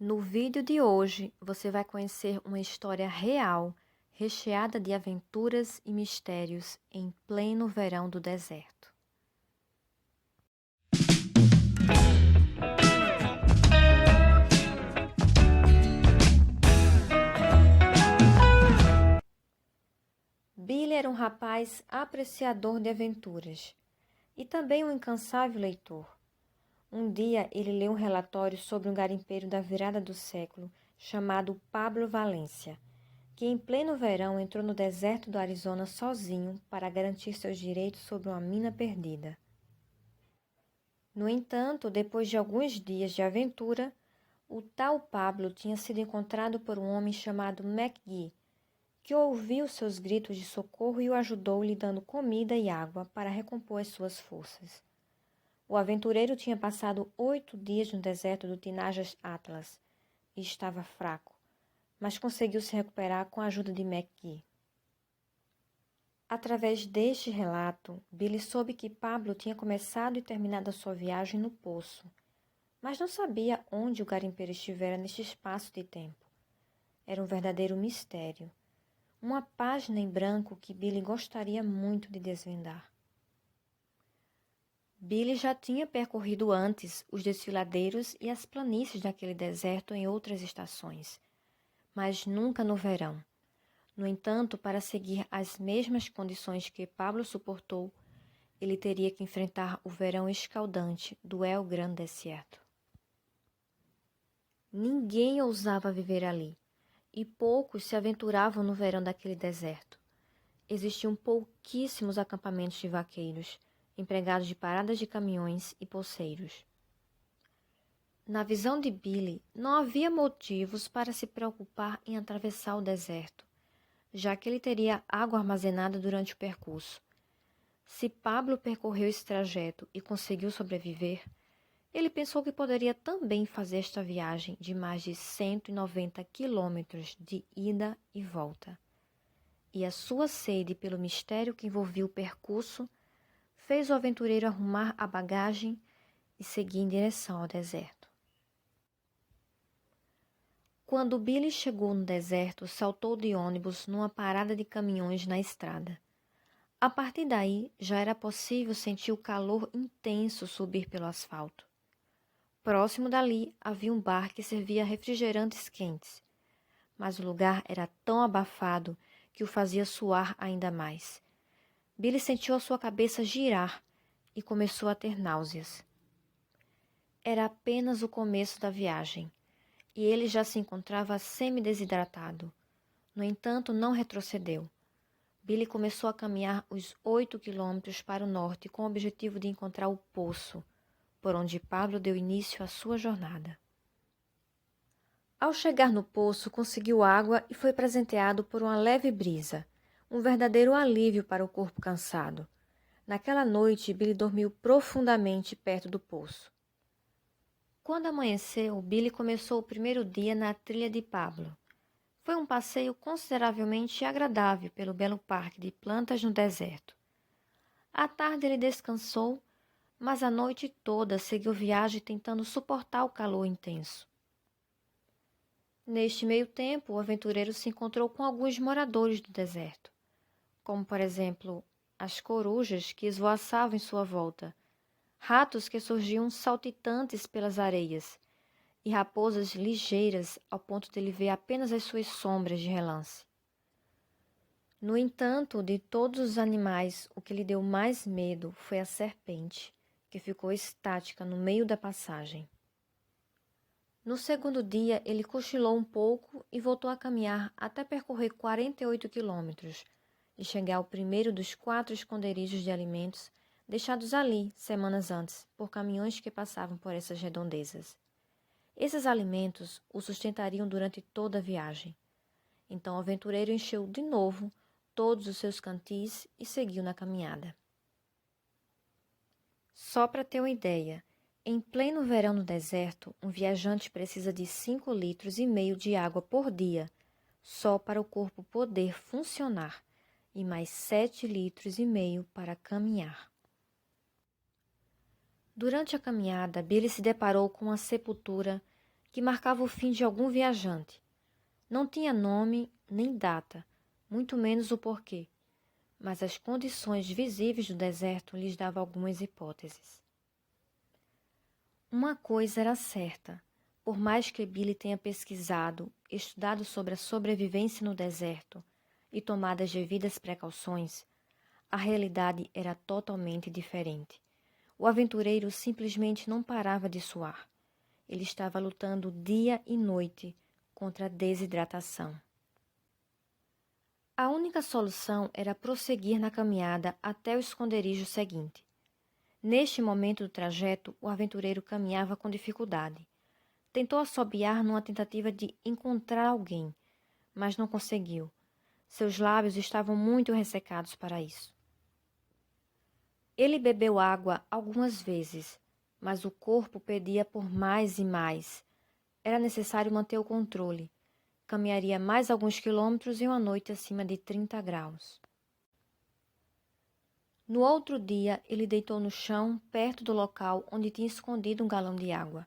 No vídeo de hoje, você vai conhecer uma história real, recheada de aventuras e mistérios em pleno verão do deserto. Billy era um rapaz apreciador de aventuras e também um incansável leitor. Um dia ele leu um relatório sobre um garimpeiro da virada do século chamado Pablo Valência, que em pleno verão entrou no deserto do Arizona sozinho para garantir seus direitos sobre uma mina perdida. No entanto, depois de alguns dias de aventura, o tal Pablo tinha sido encontrado por um homem chamado McGee, que ouviu seus gritos de socorro e o ajudou lhe dando comida e água para recompor as suas forças. O aventureiro tinha passado 8 dias no deserto do Tinajas Atlas e estava fraco, mas conseguiu se recuperar com a ajuda de McGee. Através deste relato, Billy soube que Pablo tinha começado e terminado a sua viagem no poço, mas não sabia onde o garimpeiro estivera neste espaço de tempo. Era um verdadeiro mistério, uma página em branco que Billy gostaria muito de desvendar. Billy já tinha percorrido antes os desfiladeiros e as planícies daquele deserto em outras estações, mas nunca no verão. No entanto, para seguir as mesmas condições que Pablo suportou, ele teria que enfrentar o verão escaldante do El Gran Desierto. Ninguém ousava viver ali, e poucos se aventuravam no verão daquele deserto. Existiam pouquíssimos acampamentos de vaqueiros, empregados de paradas de caminhões e poceiros. Na visão de Billy, não havia motivos para se preocupar em atravessar o deserto, já que ele teria água armazenada durante o percurso. Se Pablo percorreu esse trajeto e conseguiu sobreviver, ele pensou que poderia também fazer esta viagem de mais de 190 quilômetros de ida e volta. E a sua sede pelo mistério que envolvia o percurso fez o aventureiro arrumar a bagagem e seguir em direção ao deserto. Quando Billy chegou no deserto, saltou de ônibus numa parada de caminhões na estrada. A partir daí, já era possível sentir o calor intenso subir pelo asfalto. Próximo dali, havia um bar que servia refrigerantes quentes, mas o lugar era tão abafado que o fazia suar ainda mais. Billy sentiu a sua cabeça girar e começou a ter náuseas. Era apenas o começo da viagem, e ele já se encontrava semi-desidratado. No entanto, não retrocedeu. Billy começou a caminhar os 8 quilômetros para o norte com o objetivo de encontrar o poço, por onde Pablo deu início à sua jornada. Ao chegar no poço, conseguiu água e foi presenteado por uma leve brisa, um verdadeiro alívio para o corpo cansado. Naquela noite, Billy dormiu profundamente perto do poço. Quando amanheceu, Billy começou o primeiro dia na trilha de Pablo. Foi um passeio consideravelmente agradável pelo belo parque de plantas no deserto. À tarde ele descansou, mas a noite toda seguiu viagem tentando suportar o calor intenso. Neste meio tempo, o aventureiro se encontrou com alguns moradores do deserto, como, por exemplo, as corujas que esvoaçavam em sua volta, ratos que surgiam saltitantes pelas areias e raposas ligeiras ao ponto de ele ver apenas as suas sombras de relance. No entanto, de todos os animais, o que lhe deu mais medo foi a serpente, que ficou estática no meio da passagem. No segundo dia, ele cochilou um pouco e voltou a caminhar até percorrer 48 quilômetros e chegar ao primeiro dos 4 esconderijos de alimentos deixados ali semanas antes por caminhões que passavam por essas redondezas. Esses alimentos o sustentariam durante toda a viagem. Então o aventureiro encheu de novo todos os seus cantis e seguiu na caminhada. Só para ter uma ideia, em pleno verão no deserto, um viajante precisa de 5,5 litros de água por dia, só para o corpo poder funcionar, e mais 7,5 litros para caminhar. Durante a caminhada, Billy se deparou com uma sepultura que marcava o fim de algum viajante. Não tinha nome nem data, muito menos o porquê, mas as condições visíveis do deserto lhes davam algumas hipóteses. Uma coisa era certa: por mais que Billy tenha pesquisado, estudado sobre a sobrevivência no deserto e tomado as devidas precauções, a realidade era totalmente diferente. O aventureiro simplesmente não parava de suar. Ele estava lutando dia e noite contra a desidratação. A única solução era prosseguir na caminhada até o esconderijo seguinte. Neste momento do trajeto, o aventureiro caminhava com dificuldade. Tentou assobiar numa tentativa de encontrar alguém, mas não conseguiu. Seus lábios estavam muito ressecados para isso. Ele bebeu água algumas vezes, mas o corpo pedia por mais e mais. Era necessário manter o controle. Caminharia mais alguns quilômetros em uma noite acima de 30 graus. No outro dia, ele deitou no chão, perto do local onde tinha escondido um galão de água.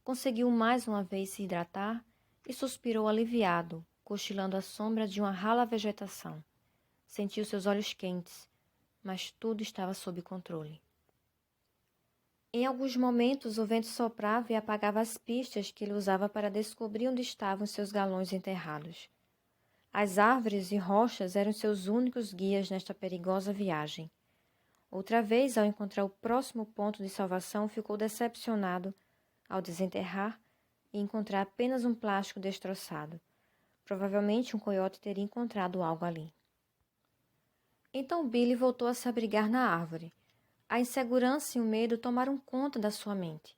Conseguiu mais uma vez se hidratar e suspirou aliviado, cochilando à sombra de uma rala vegetação. Sentiu seus olhos quentes, mas tudo estava sob controle. Em alguns momentos, o vento soprava e apagava as pistas que ele usava para descobrir onde estavam seus galões enterrados. As árvores e rochas eram seus únicos guias nesta perigosa viagem. Outra vez, ao encontrar o próximo ponto de salvação, ficou decepcionado ao desenterrar e encontrar apenas um plástico destroçado. Provavelmente um coiote teria encontrado algo ali. Então Billy voltou a se abrigar na árvore. A insegurança e o medo tomaram conta da sua mente.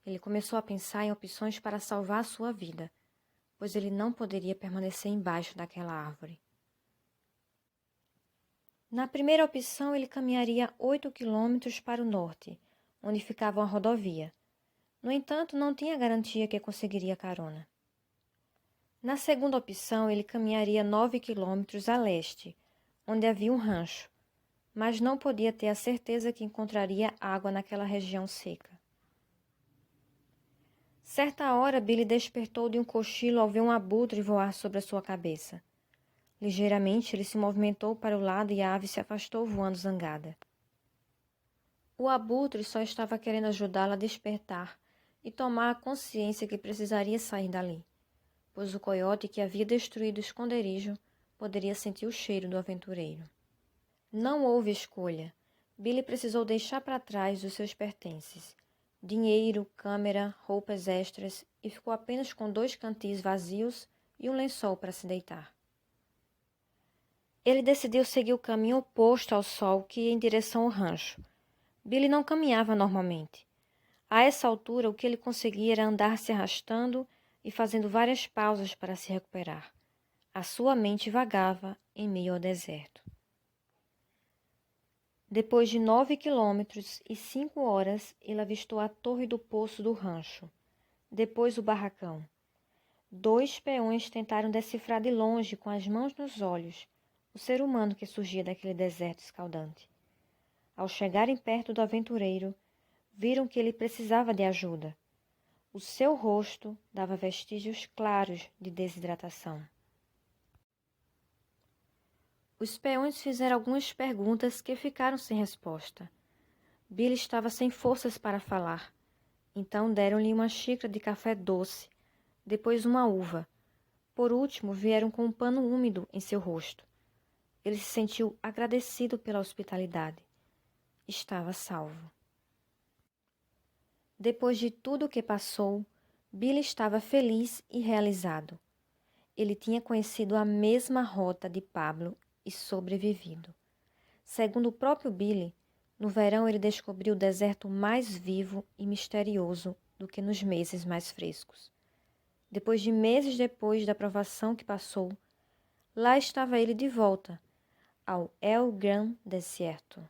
Ele começou a pensar em opções para salvar a sua vida, pois ele não poderia permanecer embaixo daquela árvore. Na primeira opção, ele caminharia 8 quilômetros para o norte, onde ficava uma rodovia. No entanto, não tinha garantia que conseguiria carona. Na segunda opção, ele caminharia 9 quilômetros a leste, onde havia um rancho, mas não podia ter a certeza que encontraria água naquela região seca. Certa hora, Billy despertou de um cochilo ao ver um abutre voar sobre a sua cabeça. Ligeiramente, ele se movimentou para o lado e a ave se afastou voando zangada. O abutre só estava querendo ajudá-la a despertar e tomar a consciência que precisaria sair dali, pois o coiote que havia destruído o esconderijo poderia sentir o cheiro do aventureiro. Não houve escolha. Billy precisou deixar para trás os seus pertences: dinheiro, câmera, roupas extras, e ficou apenas com 2 cantis vazios e um lençol para se deitar. Ele decidiu seguir o caminho oposto ao sol que ia em direção ao rancho. Billy não caminhava normalmente. A essa altura, o que ele conseguia era andar se arrastando e fazendo várias pausas para se recuperar. A sua mente vagava em meio ao deserto. Depois de 9 quilômetros e 5 horas, ele avistou a torre do poço do rancho. Depois o barracão. 2 peões tentaram decifrar de longe, com as mãos nos olhos, o ser humano que surgia daquele deserto escaldante. Ao chegarem perto do aventureiro, viram que ele precisava de ajuda. O seu rosto dava vestígios claros de desidratação. Os peões fizeram algumas perguntas que ficaram sem resposta. Billy estava sem forças para falar. Então deram-lhe uma xícara de café doce, depois uma uva. Por último, vieram com um pano úmido em seu rosto. Ele se sentiu agradecido pela hospitalidade. Estava salvo. Depois de tudo o que passou, Billy estava feliz e realizado. Ele tinha conhecido a mesma rota de Pablo e sobrevivido. Segundo o próprio Billy, no verão ele descobriu o deserto mais vivo e misterioso do que nos meses mais frescos. Depois de meses depois da provação que passou, lá estava ele de volta ao El Gran Desierto.